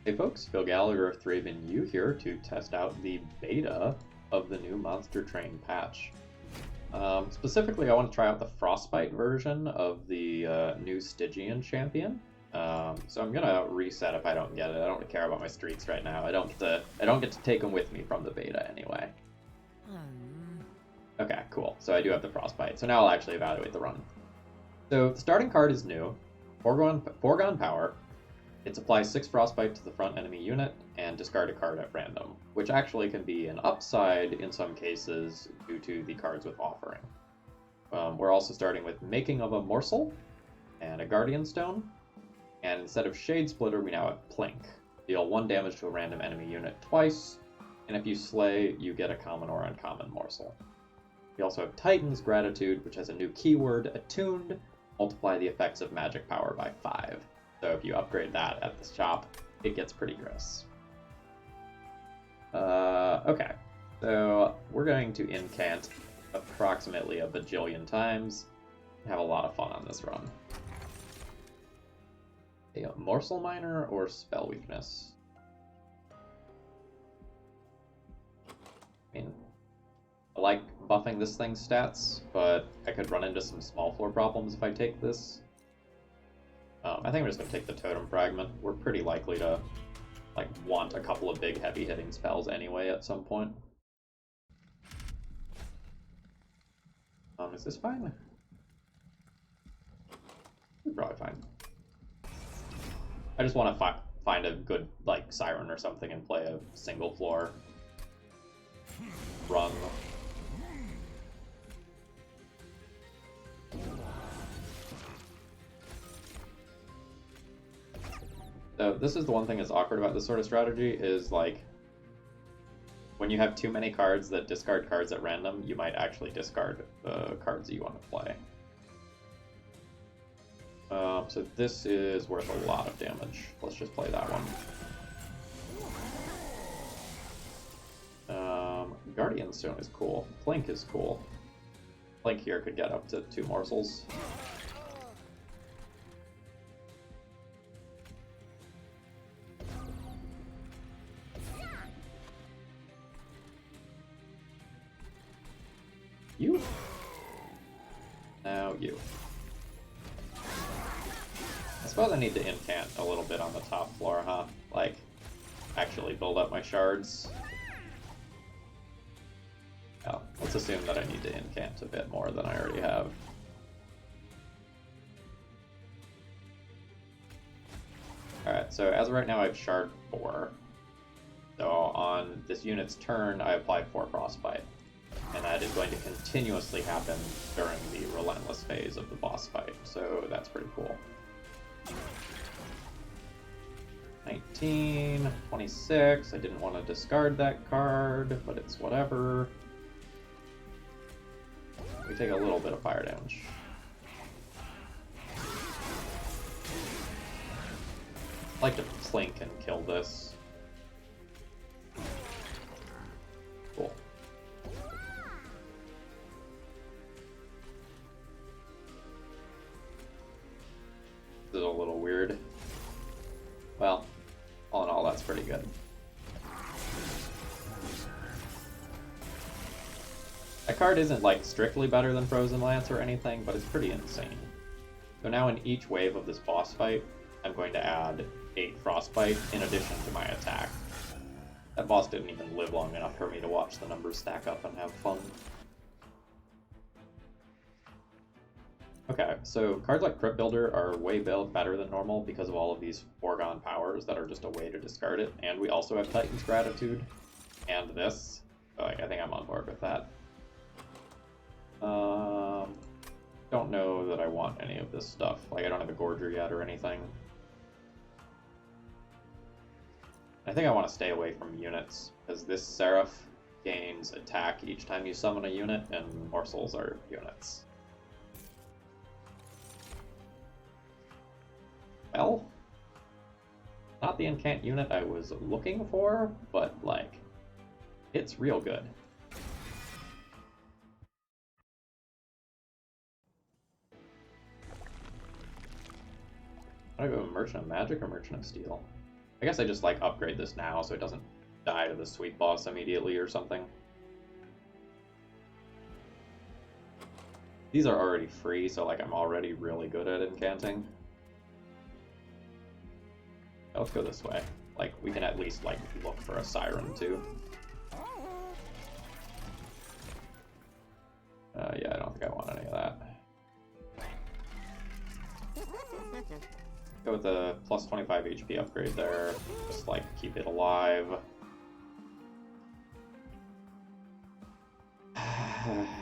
Hey folks, Phil Gallagher of ThrabenU here to test out the beta of the new Monster Train patch. Specifically, I want to try out the Frostbite version of the new Stygian champion. So I'm gonna reset if I don't get it. I don't care about my streaks right now. I don't get to take them with me from the beta anyway. Okay, cool. So I do have the Frostbite. So now I'll actually evaluate the run. So the starting card is new, Foregone Power. It supplies 6 Frostbite to the front enemy unit and discard a card at random, which actually can be an upside in some cases due to the cards with offering. We're also starting with Making of a Morsel and a Guardian Stone, and instead of Shade Splitter, we now have Plink. Deal 1 damage to a random enemy unit twice, and if you slay, you get a common or uncommon morsel. We also have Titan's Gratitude, which has a new keyword, Attuned, multiply the effects of magic power by 5. So if you upgrade that at the shop, it gets pretty gross. Okay, so we're going to incant approximately a bajillion times and have a lot of fun on this run. A Morsel Miner or Spell Weakness? I mean, I like buffing this thing's stats, but I could run into some small floor problems if I take this. I think we're just going to take the Totem Fragment. We're pretty likely to want a couple of big heavy hitting spells anyway at some point. Is this fine? Probably fine. I just want to find a good Siren or something and play a single floor run. So this is the one thing that's awkward about this sort of strategy is when you have too many cards that discard cards at random, you might actually discard the cards that you want to play. So this is worth a lot of damage. Let's just play that one. Guardian Stone is cool. Plink is cool. Plink here could get up to 2 morsels. You? Now you. I suppose I need to incant a little bit on the top floor, huh? Actually build up my shards. Oh, let's assume that I need to incant a bit more than I already have. Alright, so as of right now I have shard 4. So on this unit's turn, I applied 4 Frostbite. And that is going to continuously happen during the Relentless phase of the boss fight, so that's pretty cool. 19, 26, I didn't want to discard that card, but it's whatever. We take a little bit of fire damage. I'd like to plink and kill this. Cool. This is a little weird. Well, all in all, that's pretty good. That card isn't strictly better than Frozen Lance or anything, but it's pretty insane. So now in each wave of this boss fight, I'm going to add 8 Frostbite in addition to my attack. That boss didn't even live long enough for me to watch the numbers stack up and have fun. Okay, so cards like Crypt Builder are way better than normal because of all of these foregone powers that are just a way to discard it, and we also have Titan's Gratitude and this. So I think I'm on board with that. Don't know that I want any of this stuff. I don't have a Gorger yet or anything. I think I want to stay away from units, because this Seraph gains attack each time you summon a unit, and morsels are units. Well, not the incant unit I was looking for, but it's real good. I go Merchant of Magic or Merchant of Steel? I guess I just like upgrade this now so it doesn't die to the sweet boss immediately or something. These are already free, so like I'm already really good at incanting. Let's go this way. Like we can at least like look for a siren too. Yeah, I don't think I want any of that. Go with the plus 25 HP upgrade there. Just like keep it alive.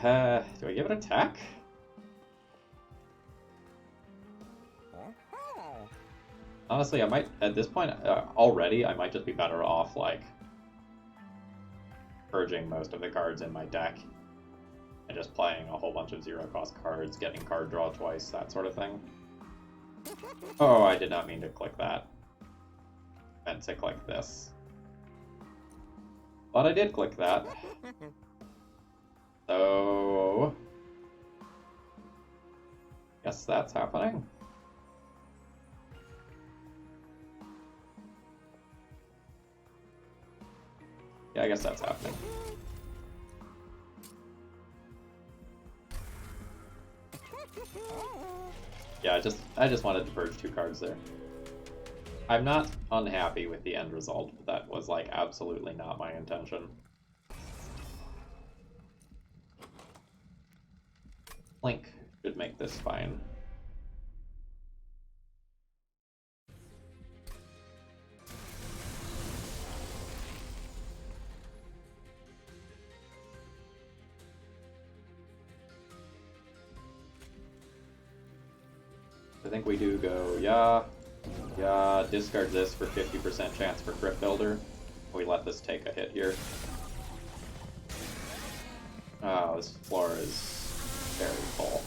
Do I give it attack? Honestly, I might, at this point, already, I might just be better off, like, purging most of the cards in my deck and just playing a whole bunch of zero-cost cards, getting card draw twice, that sort of thing. Oh, I did not mean to click that. I meant to click this. But I did click that. So... guess that's happening. Yeah, I guess that's happening. Yeah, I just wanted to purge 2 cards there. I'm not unhappy with the end result, but that was like absolutely not my intention. Link should make this fine. I think we do go, yeah, discard this for 50% chance for Crypt Builder. We let this take a hit here. Oh, this floor is very full.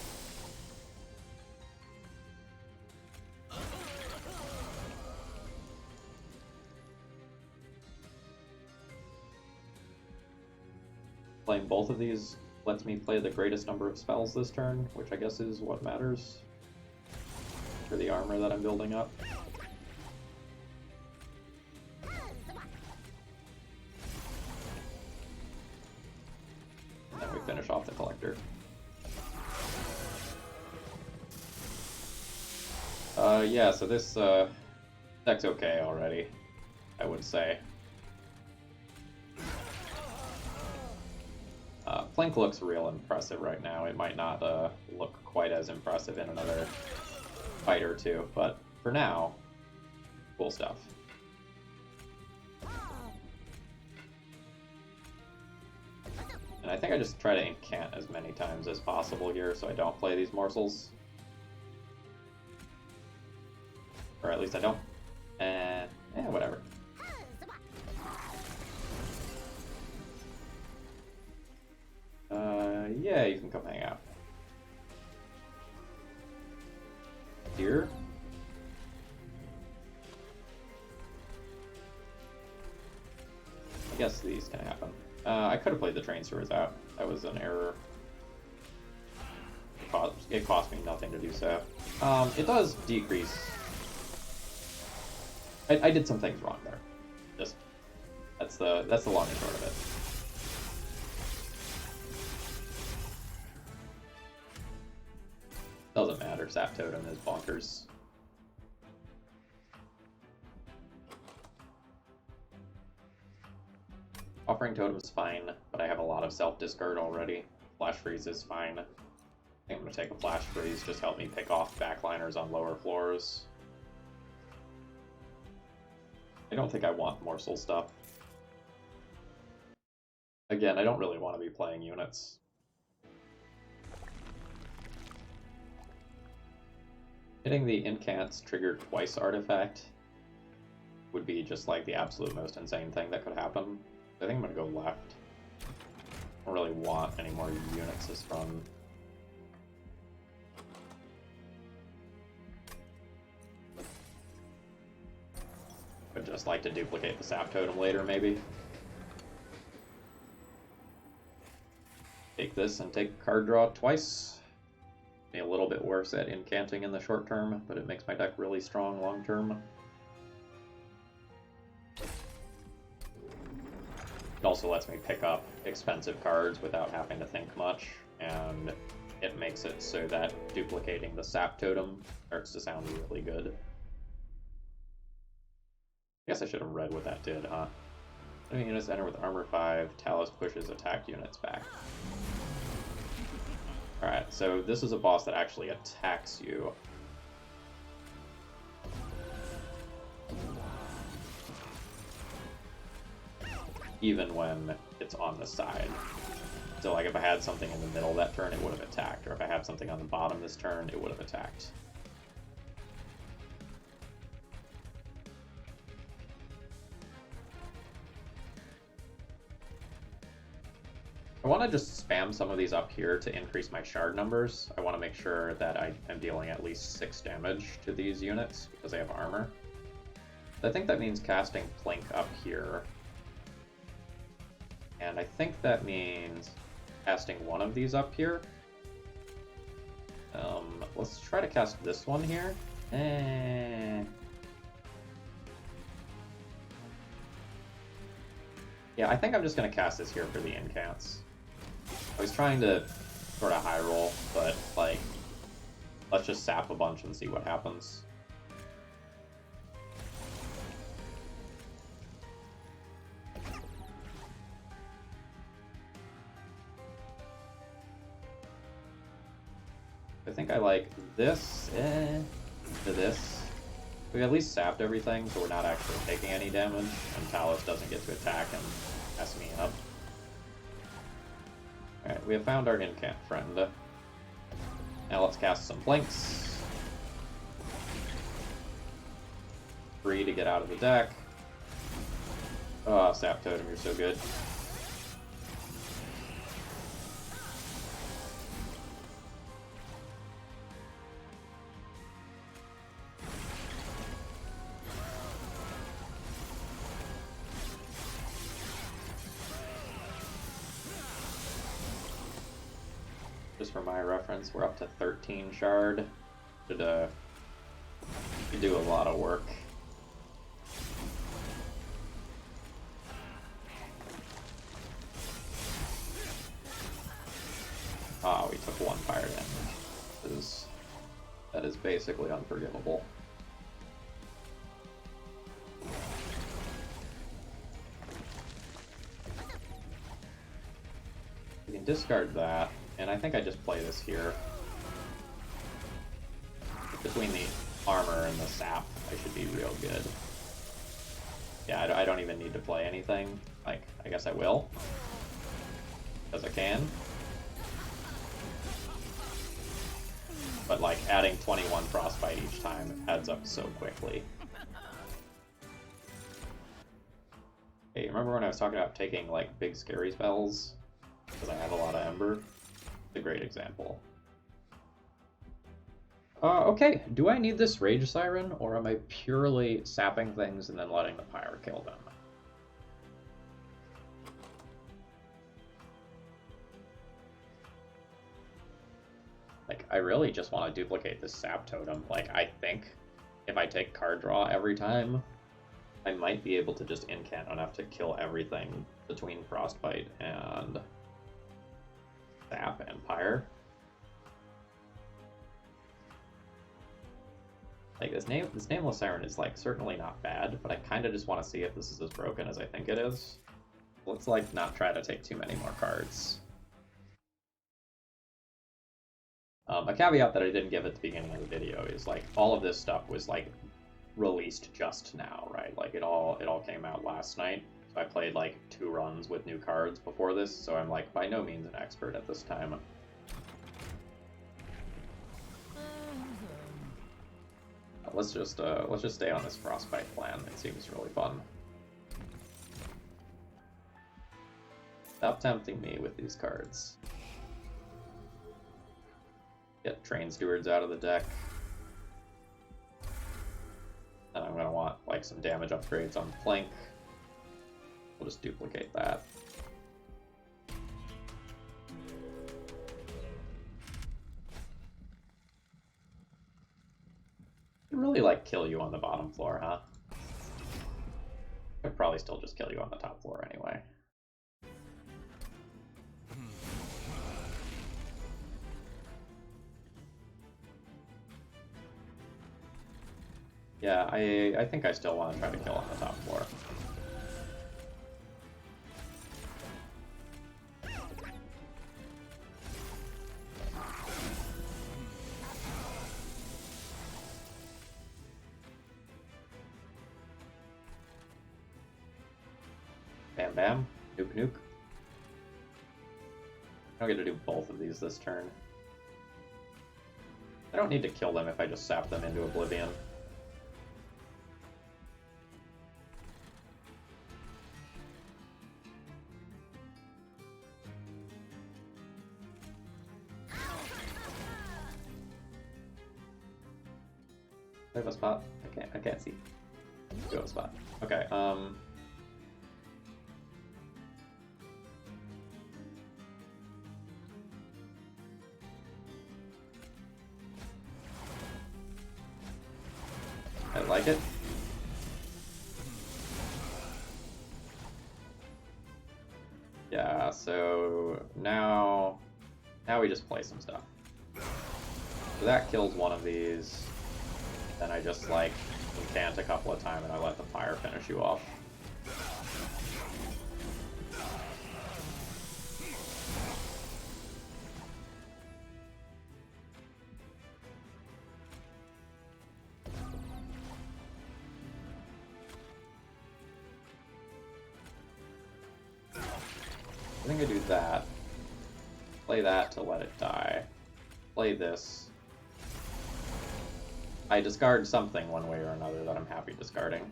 Playing both of these lets me play the greatest number of spells this turn, which I guess is what matters for the armor that I'm building up. And then we finish off the collector. Yeah, so this deck's okay already, I would say. Flink looks real impressive right now. It might not look quite as impressive in another fight or two, but for now, cool stuff. And I think I just try to incant as many times as possible here so I don't play these morsels. Or at least I don't. Whatever. Yeah, you can come hang out. Here. I guess these can happen. I could have played the train sewers out. That was an error. It cost me nothing to do so. It does decrease. I did some things wrong there. Just that's the long and short of it. Doesn't matter. Sap Totem is bonkers. Offering Totem is fine, but I have a lot of self-discard already. Flash Freeze is fine. I think I'm going to take a Flash Freeze, just help me pick off backliners on lower floors. I don't think I want morsel stuff. Again, I don't really want to be playing units. Hitting the incants triggered twice artifact would be just like the absolute most insane thing that could happen. I think I'm going to go left. I don't really want any more units this run. Would just like to duplicate the Sap Totem later, maybe. Take this and take card draw twice. Be a little bit worse at incanting in the short term, but it makes my deck really strong long term. also lets me pick up expensive cards without having to think much, and it makes it so that duplicating the sap totem starts to sound really good. I guess I should have read what that did, huh? Enemy units enter with armor 5, Talus pushes attack units back. Alright, so this is a boss that actually attacks you. Even when it's on the side. So like if I had something in the middle that turn, it would have attacked. Or if I had something on the bottom this turn, it would have attacked. I want to just spam some of these up here to increase my shard numbers. I want to make sure that I am dealing at least 6 damage to these units because they have armor. I think that means casting Plink up here. And I think that means casting one of these up here. Let's try to cast this one here. Yeah, I think I'm just going to cast this here for the incants. I was trying to sort of high roll, but like, let's just sap a bunch and see what happens. I think I like this to this. We at least sapped everything, so we're not actually taking any damage, and Talus doesn't get to attack and mess me up. Alright, we have found our incant friend. Now let's cast some Blinks. 3 to get out of the deck. Oh, Sap Totem, you're so good. Just for my reference, we're up to 13 shard. Should do a lot of work. Ah, we took 1 fire damage. That is basically unforgivable. We can discard that. And I think I just play this here. Between the armor and the sap, I should be real good. Yeah, I don't even need to play anything. Like, I guess I will. Because I can. But like, adding 21 frostbite each time adds up so quickly. Hey, remember when I was talking about taking like big scary spells? Because I have a lot of Ember? A great example. Okay, do I need this Rage Siren, or am I purely sapping things and then letting the Pyre kill them? Like, I really just want to duplicate this Sap Totem. Like, I think if I take card draw every time, I might be able to just incant enough to kill everything between Frostbite and Sap and Pyre. Like, this Nameless Siren is, like, certainly not bad, but I kind of just want to see if this is as broken as I think it is. Let's, like, not try to take too many more cards. A caveat that I didn't give at the beginning of the video is, like, all of this stuff was, like, released just now, right? Like, it all came out last night. So I played, like, 2 runs with new cards before this, so I'm, like, by no means an expert at this time. Let's just stay on this Frostbite plan. It seems really fun. Stop tempting me with these cards. Get Train Stewards out of the deck. And I'm gonna want like some damage upgrades on Plink. We'll just duplicate that. I'd really like kill you on the bottom floor, huh? I'd probably still just kill you on the top floor anyway. Yeah, I think I still want to try to kill on the top floor. Bam bam. Nuke nuke. I don't get to do both of these this turn. I don't need to kill them if I just sap them into oblivion. Do I have a spot? I can't see. Do have a spot. Okay, I like it. Yeah, so now we just play some stuff. So that kills one of these. Then I just like incant a couple of times and I let the fire finish you off. I think I do that. Play that to let it die. Play this. I discard something one way or another that I'm happy discarding.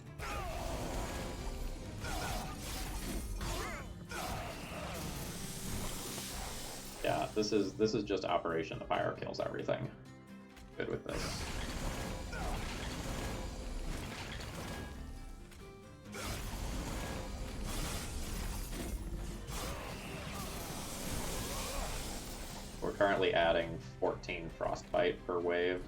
Yeah, this is just Operation the Fire kills everything. Good with this. We're currently adding 14 Frostbite per wave.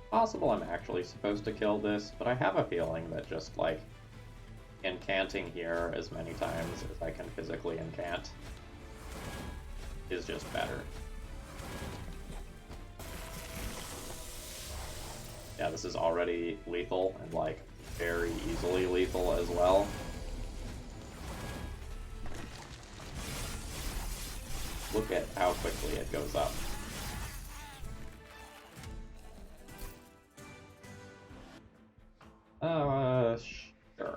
Possible I'm actually supposed to kill this, but I have a feeling that just like incanting here as many times as I can physically incant is just better. Yeah, this is already lethal and like very easily lethal as well. Look at how quickly it goes up. Sure.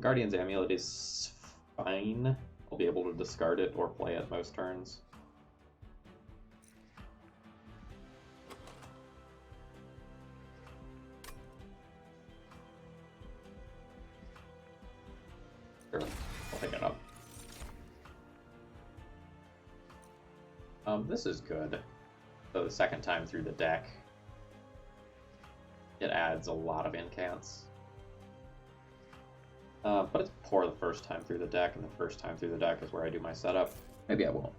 Guardian's Amulet is fine. I'll be able to discard it or play it most turns. Sure, I'll pick it up. This is good. So the second time through the deck, it adds a lot of incants. But it's poor the first time through the deck, and the first time through the deck is where I do my setup. Maybe I won't.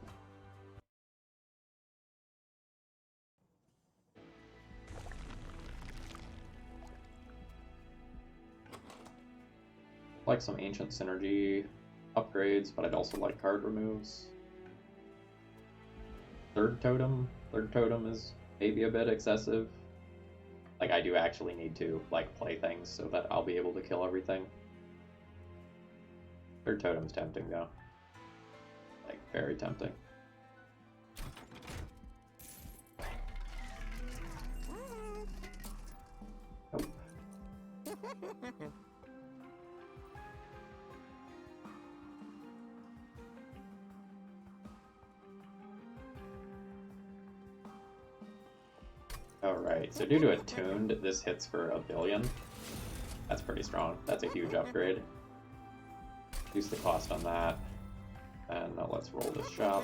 Like some Ancient Synergy upgrades, but I'd also like card removes. Third Totem is maybe a bit excessive. Like, I do actually need to, like, play things so that I'll be able to kill everything. Third Totem's tempting, though. Like, very tempting. Nope. Alright, so due to Attuned, this hits for 1 billion. That's pretty strong. That's a huge upgrade. Reduce the cost on that. And now let's roll this shop.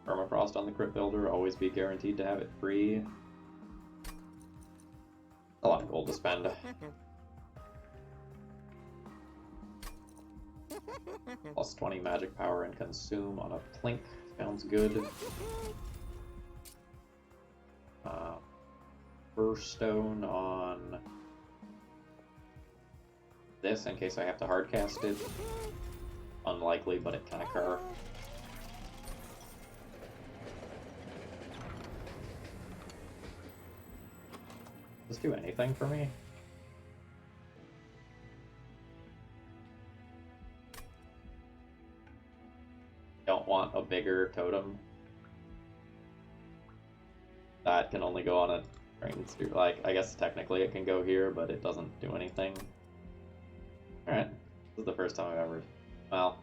Permafrost on the Crypt Builder, always be guaranteed to have it free. A lot of gold to spend. Plus 20 magic power and consume on a plink. Sounds good. Burst stone on this in case I have to hardcast it. Unlikely, but it can occur. Does this do anything for me? Don't want a bigger totem. That can only go on a train. Like, I guess technically it can go here, but it doesn't do anything. Alright. This is the first time I've ever... Well,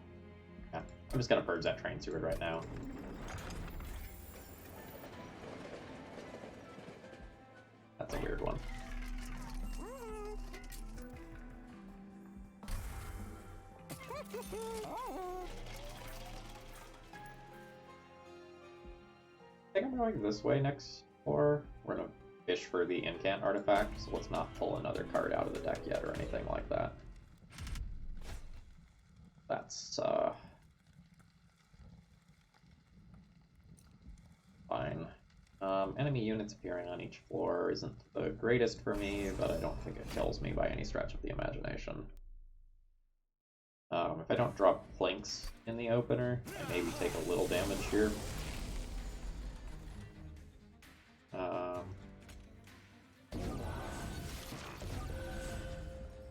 yeah. I'm just gonna purge that train steward right now. That's a weird one. I think I'm going this way next floor. We're gonna fish for the incant artifact, so let's not pull another card out of the deck yet or anything like that. That's fine. Enemy units appearing on each floor isn't the greatest for me, but I don't think it kills me by any stretch of the imagination. If I don't drop plinks in the opener, I maybe take a little damage here.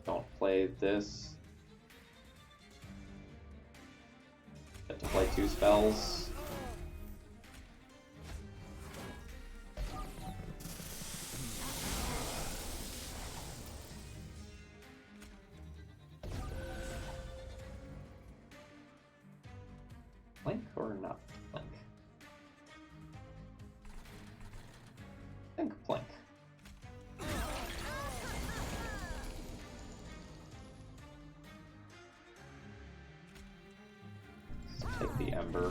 Don't play this. Get to play 2 spells. Plink or not plink? I think plink. Take the Ember.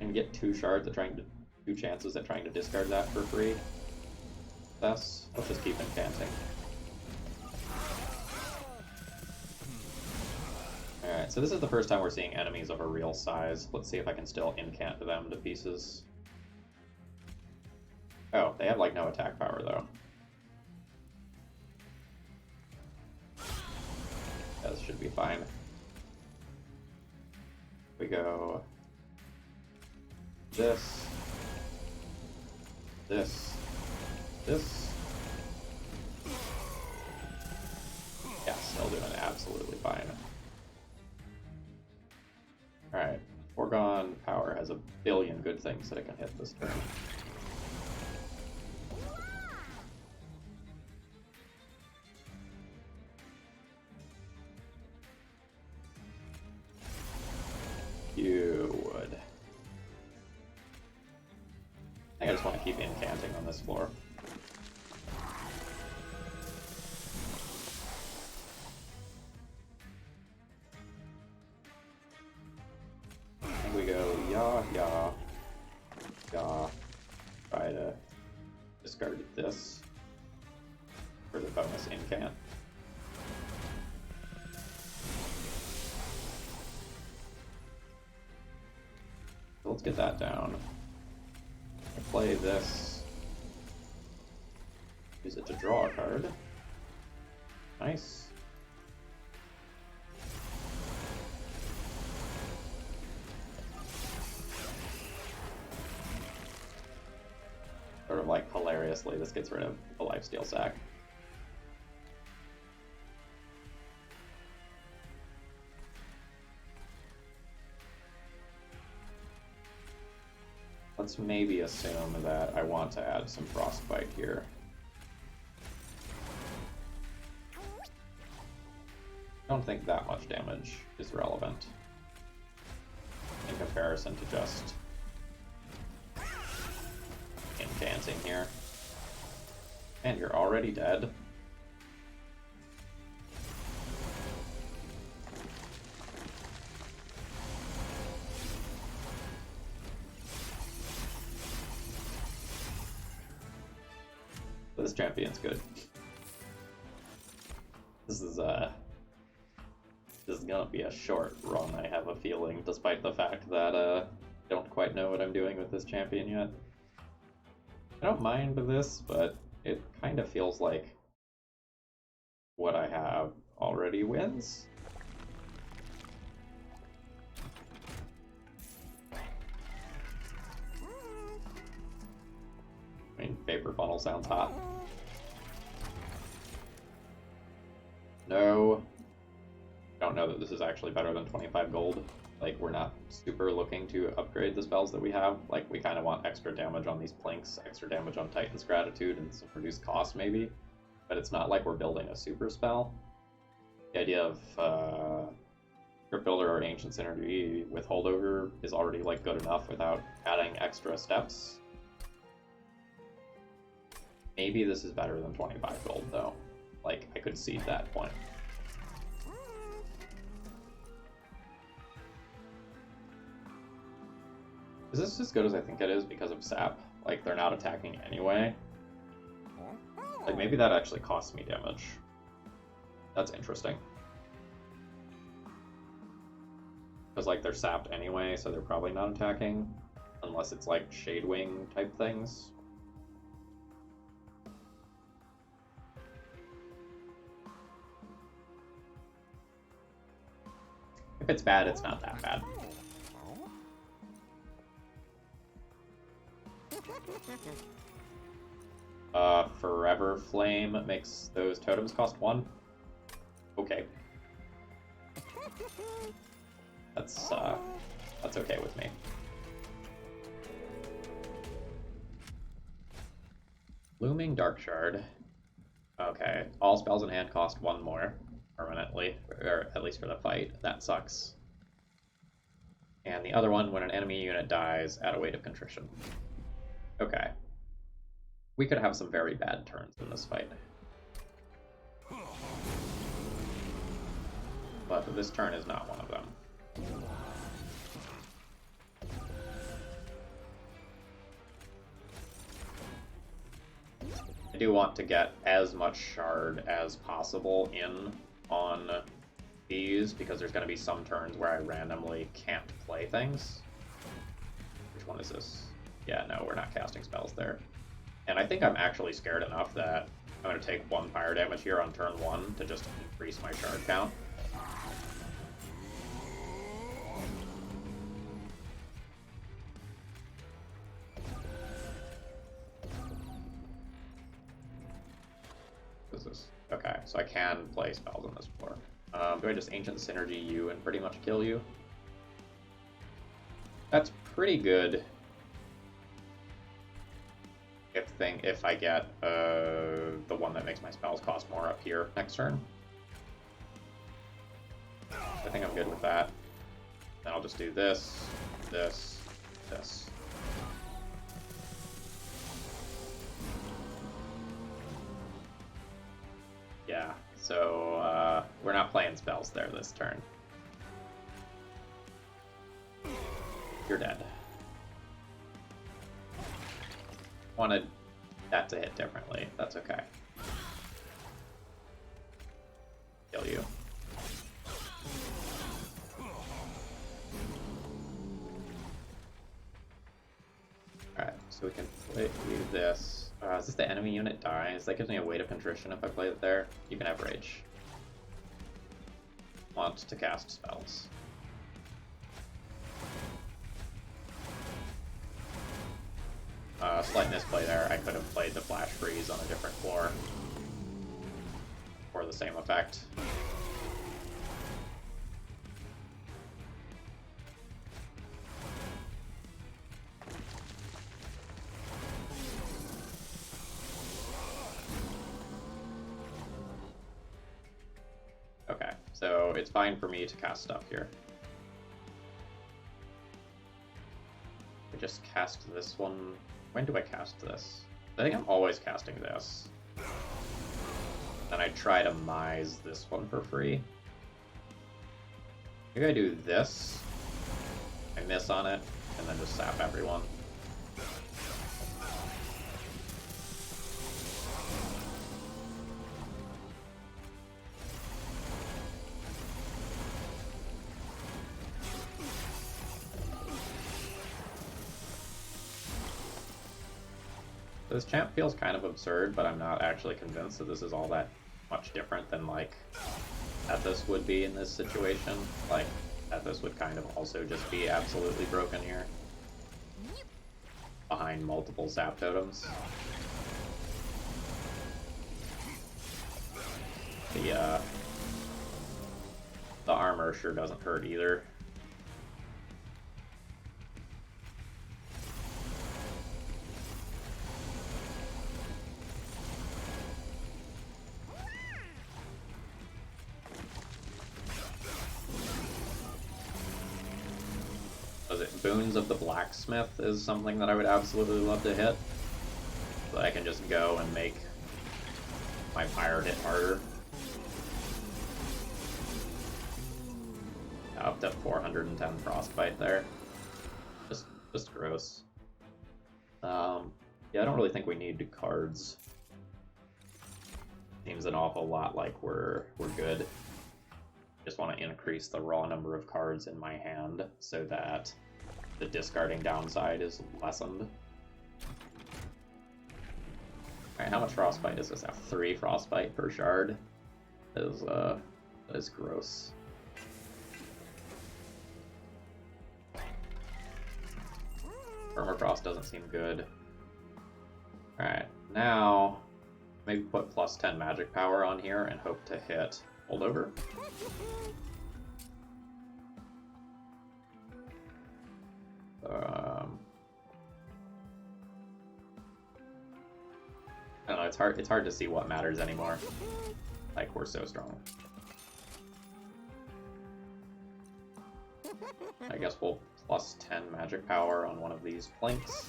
And get 2 shards at trying to 2 chances at trying to discard that for free. Let's just keep incanting. Alright, so this is the first time we're seeing enemies of a real size. Let's see if I can still incant them to pieces. Oh, they have like no attack power though. That should be fine. We go this, this, this. Yeah, still doing absolutely fine. Alright, Foregone Power has a billion good things that it can hit this turn. You would. I think I just want to keep incanting on this floor. And we go yah. Try to discard this for the bonus incant. So let's get that down. Play this. Use it to draw a card. Nice. Sort of like hilariously, this gets rid of a lifesteal sack. Let's maybe assume that I want to add some Frostbite here. I don't think that much damage is relevant in comparison to just incanting here. And you're already dead. This champion's good. This is gonna be a short run, I have a feeling, despite the fact that I don't quite know what I'm doing with this champion yet. I don't mind this, but it kind of feels like what I have already wins. I mean, Vapor Funnel sounds hot. No. Don't know that this is actually better than 25 gold. Like, we're not super looking to upgrade the spells that we have. Like, we kind of want extra damage on these Plinks, extra damage on Titan's Gratitude, and some reduced cost maybe. But it's not like we're building a super spell. The idea of Crypt Builder or Ancient Synergy with Holdover is already, like, good enough without adding extra steps. Maybe this is better than 25 gold, though. Like, I could see that point. Is this as good as I think it is because of Sap? Like, they're not attacking anyway? Like, maybe that actually costs me damage. That's interesting. Because, like, they're sapped anyway, so they're probably not attacking. Unless it's, like, Shadewing type things. If it's bad, it's not that bad. Forever Flame makes those totems cost 1. Okay. That's okay with me. Looming Dark Shard. Okay, all spells in hand cost 1 more permanently, or at least for the fight. That sucks. And the other one, when an enemy unit dies, add a Weight of Contrition. Okay. We could have some very bad turns in this fight. But this turn is not one of them. I do want to get as much shard as possible in on these, because there's going to be some turns where I randomly can't play things. Which one is this? Yeah, no, we're not casting spells there. And I think I'm actually scared enough that I'm going to take 1 fire damage here on turn 1 to just increase my shard count. What is this? Okay, so I can play spells on this floor. Do I just Ancient Synergy you and pretty much kill you? That's pretty good. If I get the one that makes my spells cost more up here next turn. I think I'm good with that. Then I'll just do this, this, this. Yeah, so we're not playing spells there this turn. You're dead. Wanted that to hit differently. That's okay. Kill you. Alright, so we can do this. Is this the enemy unit dies? That gives me a Weight of Contrition if I play it there. You can have Rage. Want to cast spells. Slight misplay there. I could have played the Flash Freeze on a different floor for the same effect. Okay, so it's fine for me to cast stuff here. I just cast this one. When do I cast this? I think I'm always casting this. Then I try to Mise this one for free. Maybe I do this. I miss on it, and then just sap everyone. This champ feels kind of absurd, but I'm not actually convinced that this is all that much different than, like, Ethos would be in this situation. Like, Ethos would kind of also just be absolutely broken here. Behind multiple Zap Totems. The armor sure doesn't hurt either. Was it Boons of the Blacksmith is something that I would absolutely love to hit. So I can just go and make my fire hit harder. Up to 410 frostbite there. Just gross. Yeah, I don't really think we need cards. Seems an awful lot like we're good. Just want to increase the raw number of cards in my hand so that the discarding downside is lessened. Alright, how much frostbite does this have? 3 frostbite per shard. That is gross. Permafrost doesn't seem good. Alright, now maybe put plus 10 magic power on here and hope to hit holdover. I don't know, it's hard to see what matters anymore. Like, we're so strong. I guess we'll plus 10 magic power on one of these planks.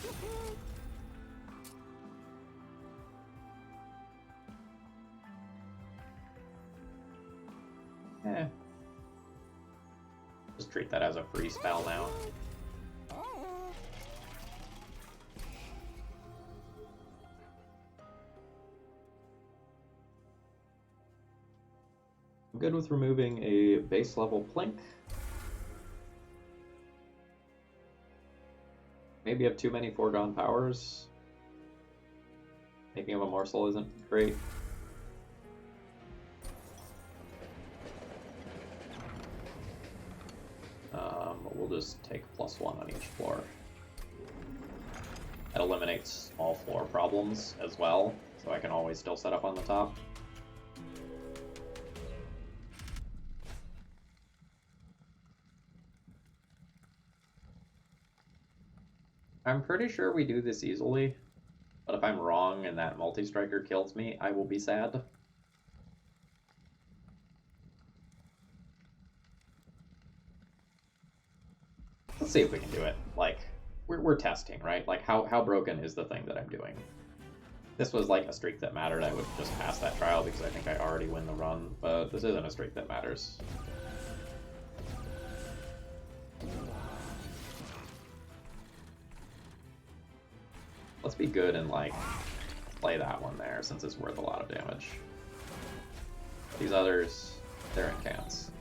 Just treat that as a free spell now. I'm good with removing a base level plink. Maybe have too many foregone powers. Making of a morsel isn't great. We'll just take +1 on each floor. That eliminates small floor problems as well, so I can always still set up on the top. I'm pretty sure we do this easily, but if I'm wrong and that multi-striker kills me, I will be sad. Let's see if we can do it. Like, we're testing, right? Like, how broken is the thing that I'm doing? If this was like a streak that mattered, I would just pass that trial because I think I already win the run, but this isn't a streak that matters. Let's be good and, like, play that one there, since it's worth a lot of damage. These others, they're in cans.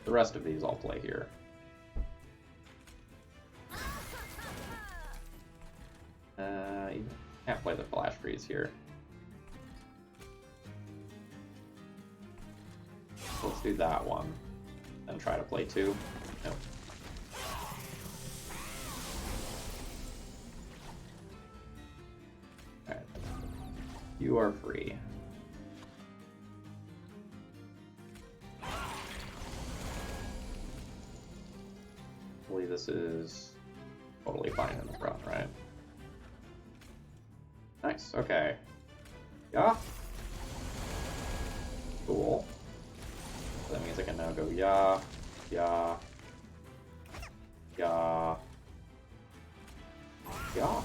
The rest of these I'll play here. You can't play the flash freeze here. Let's do that one and try to play 2. Nope. Alright. You are free. I believe this is totally fine in the front, right? Nice, okay. Yeah. Cool. So that means I can now go yeah, yeah, yeah, yeah.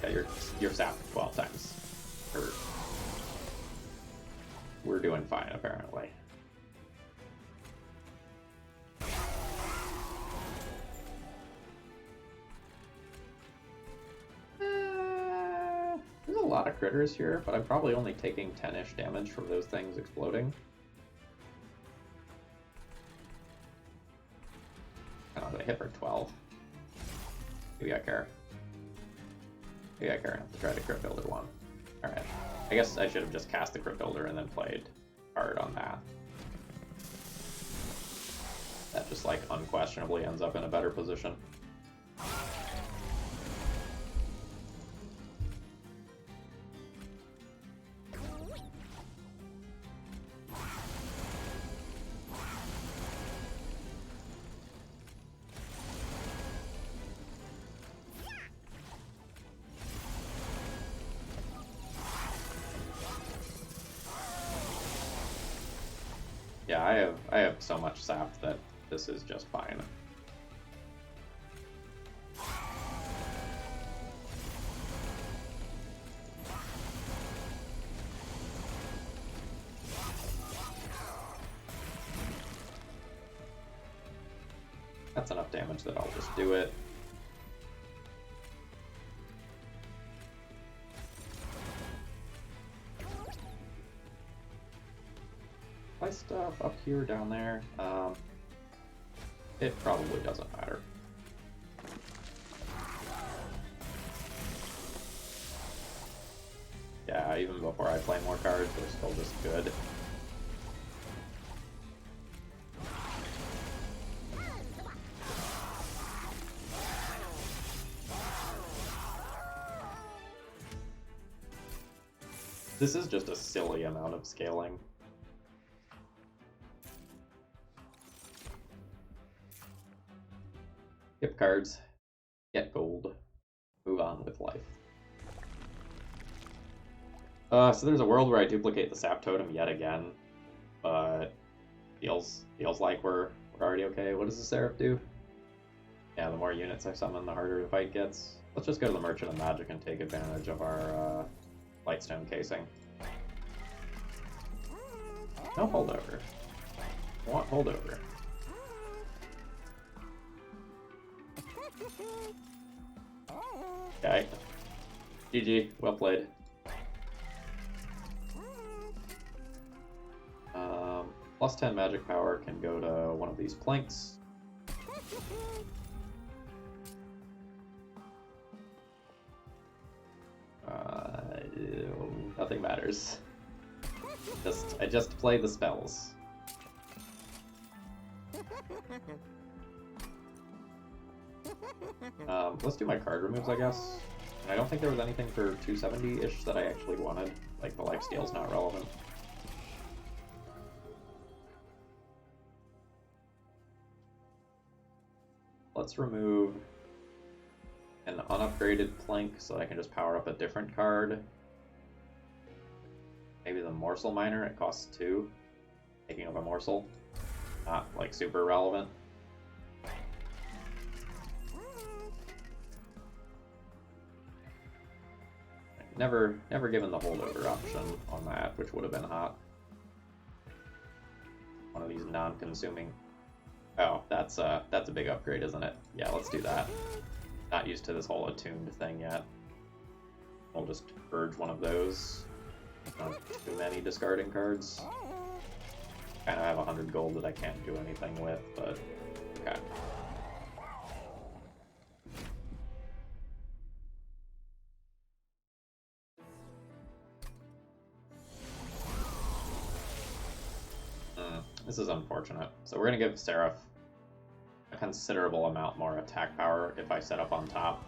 Yeah, you're sapped 12 times. We're doing fine, apparently. lot of critters here, but I'm probably only taking 10-ish damage from those things exploding. Oh, they hit for 12. Maybe I care. Maybe I care enough to try the Crypt Builder one. Alright. I guess I should have just cast the Crypt Builder and then played hard on that. That just, like, unquestionably ends up in a better position. Yeah, I have so much sap that this is just fine. That's enough damage that I'll just do it. Stuff up here, down there, it probably doesn't matter. Yeah, even before I play more cards, they're still just good. This is just a silly amount of scaling. Skip cards, get gold, move on with life. So there's a world where I duplicate the sap totem yet again, but feels like we're already okay. What does the Seraph do? Yeah, the more units I summon, the harder the fight gets. Let's just go to the Merchant of Magic and take advantage of our Lightstone casing. No holdover. I want holdover. Okay. GG. Well played. Plus 10 magic power can go to one of these planks. Nothing matters. I just play the spells. Let's do my card removes, I guess. And I don't think there was anything for 270-ish that I actually wanted. Like, the lifesteal's not relevant. Let's remove an unupgraded plank so that I can just power up a different card. Maybe the Morsel Miner, it costs 2. Taking up a morsel. Not, like, super relevant. Never given the holdover option on that, which would have been hot. One of these non-consuming. Oh, that's a big upgrade, isn't it? Yeah, let's do that. Not used to this whole attuned thing yet. We'll just purge one of those. Not too many discarding cards. Kind of have 100 gold that I can't do anything with, but okay. This is unfortunate. So we're going to give Seraph a considerable amount more attack power if I set up on top.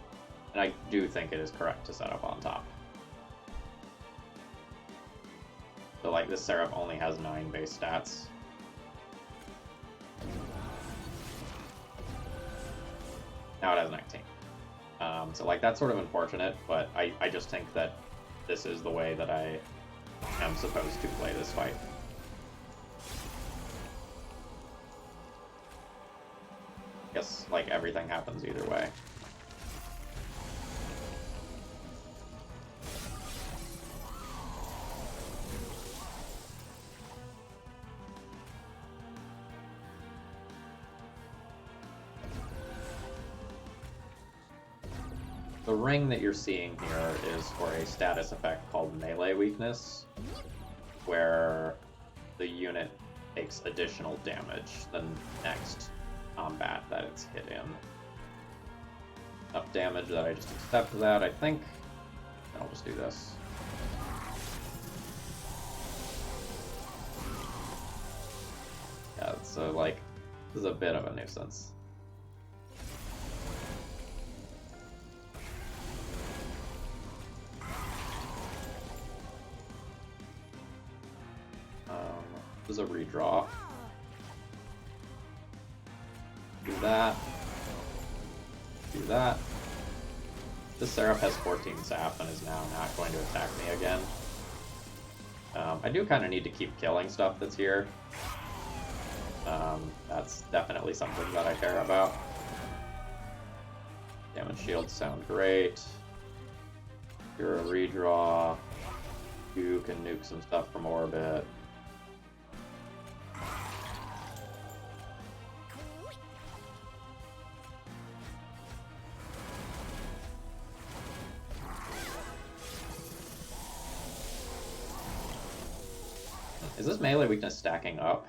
And I do think it is correct to set up on top. So like this Seraph only has 9 base stats. Now it has 19. So like that's sort of unfortunate, but I just think that this is the way that I am supposed to play this fight. Guess like everything happens either way. the ring that you're seeing here is for a status effect called melee weakness, where the unit takes additional damage the next combat that it's hit in. Enough damage that I just accept that, I think. I'll just do this. Yeah, so like, this is a bit of a nuisance. This is a redraw. Do that. Do that. This Seraph has 14 sap and is now not going to attack me again. I do kind of need to keep killing stuff that's here. That's definitely something that I care about. Damage shields sound great. You're a redraw. You can nuke some stuff from orbit. Is this melee weakness stacking up?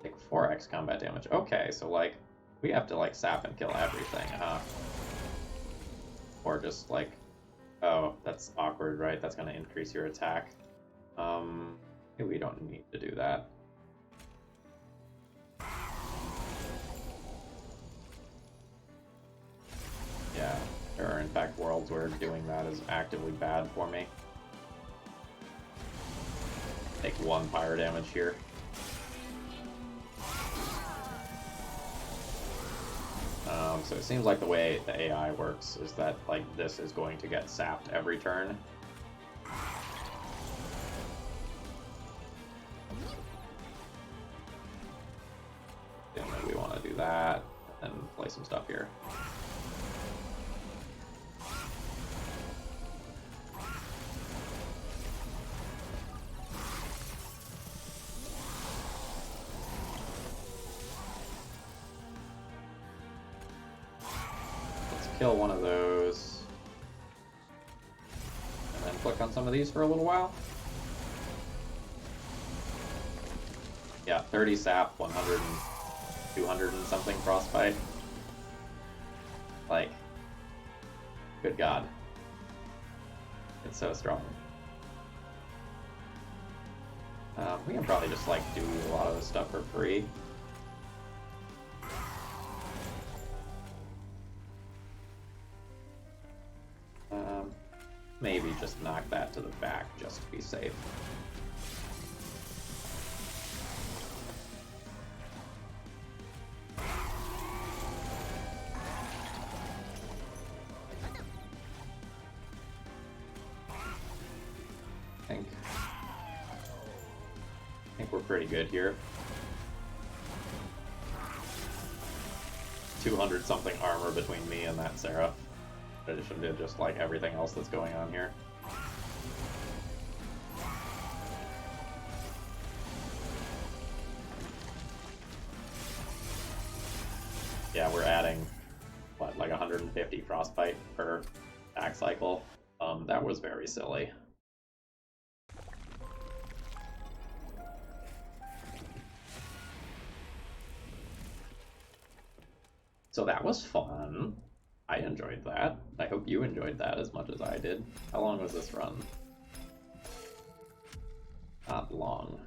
Take 4x combat damage. Okay, so like, we have to like sap and kill everything, huh? Or just like, oh, that's awkward, right? That's gonna increase your attack. We don't need to do that. Yeah, there are in fact worlds where doing that is actively bad for me. Take 1 fire damage here. So it seems like the way the AI works is that like this is going to get sapped every turn. And we want to do that and play some stuff here. Kill one of those, and then click on some of these for a little while. Yeah, 30 sap, 100 and 200 and something frostbite. Like, good God. It's so strong. We can probably just like do a lot of this stuff for free. Maybe just knock that to the back just to be safe. I think we're pretty good here. 200 something armor between me and that Seraph. In addition to just like everything else that's going on here. Yeah, we're adding what, like 150 frostbite per attack cycle. That was very silly. So that was fun. I enjoyed that. I hope you enjoyed that as much as I did. How long was this run? Not long.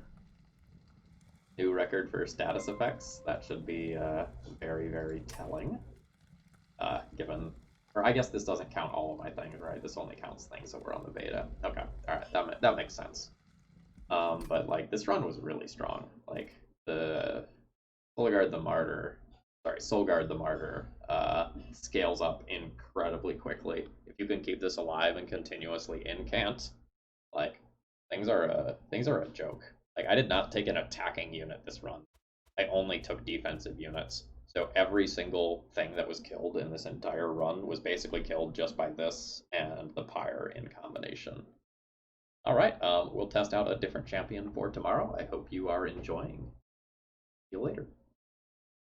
New record for status effects. That should be very, very telling. Given, or I guess this doesn't count all of my things, right? This only counts things that were on the beta. Okay, all right, that makes sense. But like this run was really strong. Like the Soulguard the Martyr scales up incredibly quickly. If you can keep this alive and continuously incant, like things are a joke. Like I did not take an attacking unit this run. I only took defensive units. So every single thing that was killed in this entire run was basically killed just by this and the Pyre in combination. All right, we'll test out a different champion for tomorrow. I hope you are enjoying. See you later.